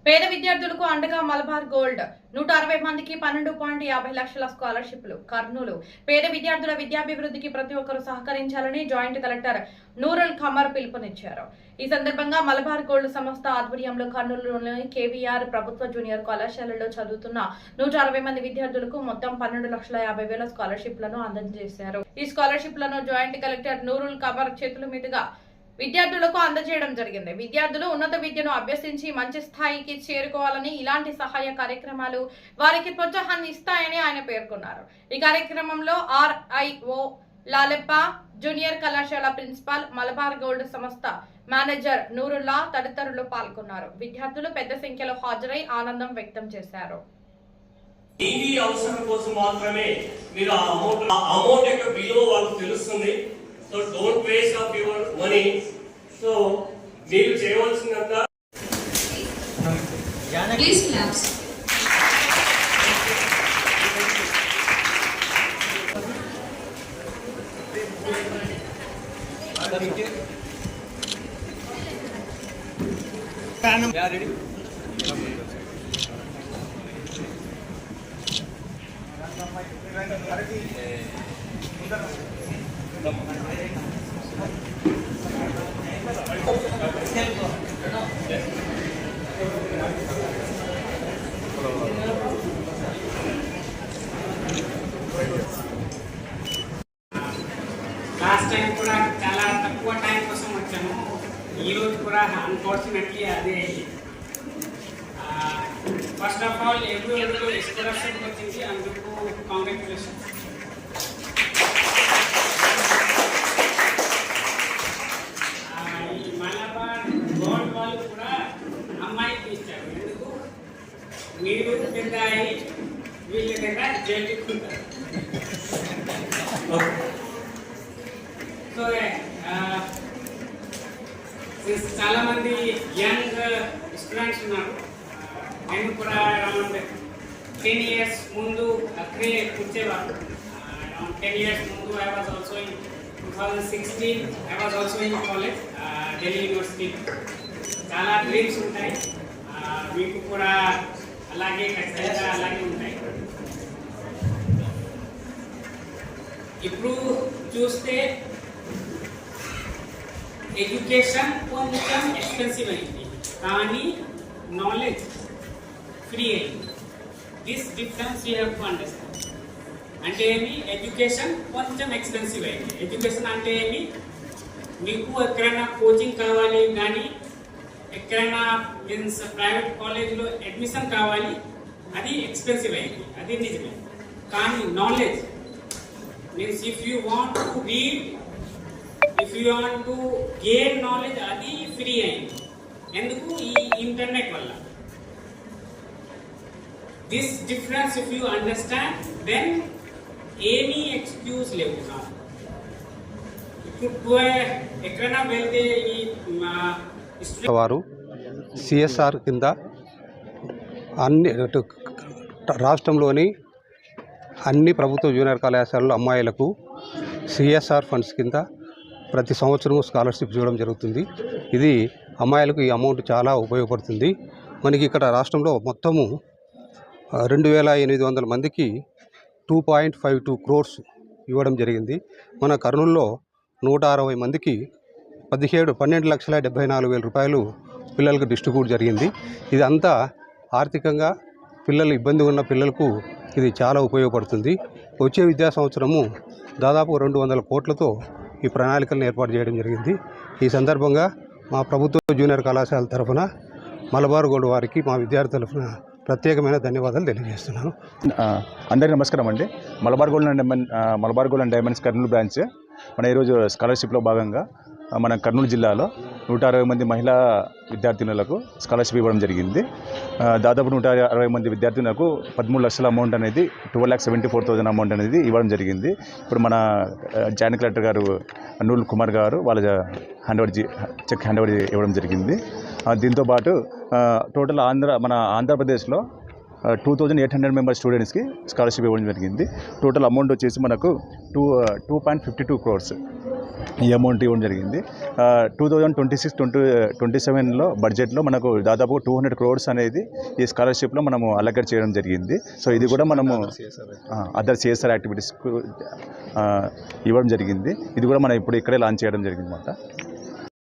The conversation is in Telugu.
పేద విద్యార్థులకు అండగా మలబార్ గోల్డ్ 160 మందికి 12.50 లక్షల స్కాలర్షిప్లు. కర్నూలు పేద విద్యార్థుల విద్యాభివృద్ధికి ప్రతి ఒక్కరూ సహకరించాలని జాయింట్ కలెక్టర్ నూరుల్ ఖమర్ పిలుపునిచ్చారు. ఈ సందర్భంగా మలబార్ గోల్డ్ సంస్థ ఆధ్వర్యంలో కర్నూలులోని కేవీఆర్ ప్రభుత్వ జూనియర్ కళాశాలలో చదువుతున్న 160 మంది విద్యార్థులకు మొత్తం 12,50,000 స్కాలర్షిప్లను అందజేశారు. ఈ స్కాలర్షిప్లను జాయింట్ కలెక్టర్ నూరుల్ ఖమర్ చేతుల మీదుగా విద్యార్థులకు అందజేయడం జరిగింది. విద్యార్థులు ఉన్నత విద్యను అభ్యసించి మంచి స్థాయికి చేరుకోవాలని ఇలాంటి సహాయ కార్యక్రమాలు వారికి ప్రోత్సాహాన్ని ఇస్తాయని ఆయన పేర్కొన్నారు. ఈ కార్యక్రమంలో ఆర్ఐఓ లాలెప్ప, జూనియర్ కళాశాల ప్రిన్సిపాల్, మలబార్ గోల్డ్ సంస్థ మేనేజర్ నూరుల్లా తదితరులు పాల్గొన్నారు. విద్యార్థులు పెద్ద సంఖ్యలో హాజరై ఆనందం వ్యక్తం చేశారు. So don't waste of your money. So మీరు చేయవలసినంత please claps. Yeah, ready? Last time కూడా చాలా తక్కువ టైం కోసం వచ్చాము. ఈరోజు కూడా అన్ఫార్చునేట్లీ అదే. ఫస్ట్ ఆఫ్ ఆల్ ఎవరు స్కాలర్షిప్ వచ్చింది, అందుకు కాంగ్రాచులేషన్స్. ఈ మలబార్ గోల్డ్ వాళ్ళు కూడా అమ్మాయికి ఇచ్చారు. ఎందుకు? మీరు పెద్ద అయి వీళ్ళ దగ్గర జైలుకుంటారు. సో చాలా మంది యంగ్ స్టూడెంట్స్ ఉన్నారు. నేను కూడా అరౌండ్ 10 years ముందు అక్కడే కూర్చేవారు. అరౌండ్ 10 years ముందు I was also in 2016 I was also in college Delhi university. చాలా డ్రీమ్స్ ఉంటాయి, మీకు కూడా అలాగే ఖచ్చితంగా అలాగే ఉంటాయి. ఇప్పుడు చూస్తే ఎడ్యుకేషన్ కొంచెం ఎక్స్పెన్సివ్ అయింది, కానీ నాలెడ్జ్ ఫ్రీ అయింది. This difference you have to understand. అంటే ఏమి? ఎడ్యుకేషన్ కొంచెం ఎక్స్పెన్సివ్ అయింది. ఎడ్యుకేషన్ అంటే ఏమి? మీకు ఎక్కడైనా కోచింగ్ కావాలి, కానీ ఎక్కడైనా మీన్స్ ప్రైవేట్ కాలేజ్లో అడ్మిషన్ కావాలి, అది ఎక్స్పెన్సివ్ అయింది, అది నిజమే. కానీ knowledge means if you want to read, if you want to gain knowledge, అది ఫ్రీ అయింది. ఎందుకు? ఈ ఇంటర్నెట్ వల్ల. This difference if you understand, then ఏమీ ఎక్స్క్యూజ్ లేవు. ఇప్పుడు ఎక్కడైనా వెళ్తే ఈ వారు సిఎస్ఆర్ కింద అన్ని రాష్ట్రంలోని అన్ని ప్రభుత్వ జూనియర్ కళాశాలల అమ్మాయిలకు సిఎస్ఆర్ ఫండ్స్ కింద ప్రతి సంవత్సరము స్కాలర్షిప్ ఇవ్వడం జరుగుతుంది. ఇది అమ్మాయిలకు ఈ అమౌంట్ చాలా ఉపయోగపడుతుంది. మనకి ఇక్కడ రాష్ట్రంలో మొత్తము 2,800 మందికి 2.52 crores ఇవ్వడం జరిగింది. మన కర్నూలులో 160 మందికి 12,74,000 రూపాయలు పిల్లలకు డిస్ట్రిబ్యూట్ జరిగింది. ఇదంతా ఆర్థికంగా పిల్లలు ఇబ్బంది ఉన్న పిల్లలకు ఇది చాలా ఉపయోగపడుతుంది. వచ్చే విద్యా సంవత్సరము దాదాపు 200 కోట్లతో ఈ ప్రణాళికలను ఏర్పాటు చేయడం జరిగింది. ఈ సందర్భంగా మా ప్రభుత్వ జూనియర్ కళాశాల తరఫున మలబార్ గోల్డ్ వారికి మా విద్యార్థుల తరఫున ప్రత్యేకమైన ధన్యవాదాలు తెలియజేస్తున్నాను. అందరికీ నమస్కారం అండి. Malabar gold and diamonds Kurnool branch మన ఈరోజు స్కాలర్షిప్లో భాగంగా మన కర్నూలు జిల్లాలో 160 మంది మహిళా విద్యార్థినులకు స్కాలర్షిప్ ఇవ్వడం జరిగింది. దాదాపు 160 మంది విద్యార్థినులకు 13 లక్షల అమౌంట్ అనేది 12,74,000 అమౌంట్ అనేది ఇవ్వడం జరిగింది. ఇప్పుడు మన జాయింట్ కలెక్టర్ గారు నూరుల్ ఖమర్ గారు వాళ్ళ చెక్ హ్యాండ్ ఓవర్ ఇవ్వడం జరిగింది. దీంతోపాటు టోటల్ మన ఆంధ్రప్రదేశ్లో 2,800 మెంబర్ స్టూడెంట్స్కి స్కాలర్షిప్ ఇవ్వడం జరిగింది. టోటల్ అమౌంట్ వచ్చేసి మనకు 2.52 crores ఈ అమౌంట్ ఇవ్వడం జరిగింది. 2026-27లో బడ్జెట్లో మనకు దాదాపు 200 crores అనేది ఈ స్కాలర్షిప్లో మనము అలొకేట్ చేయడం జరిగింది. సో ఇది కూడా మనము అదర్ CSR యాక్టివిటీస్కు ఇవ్వడం జరిగింది. ఇది కూడా మనం ఇప్పుడు ఇక్కడే లాంచ్ చేయడం జరిగింది అన్నమాట.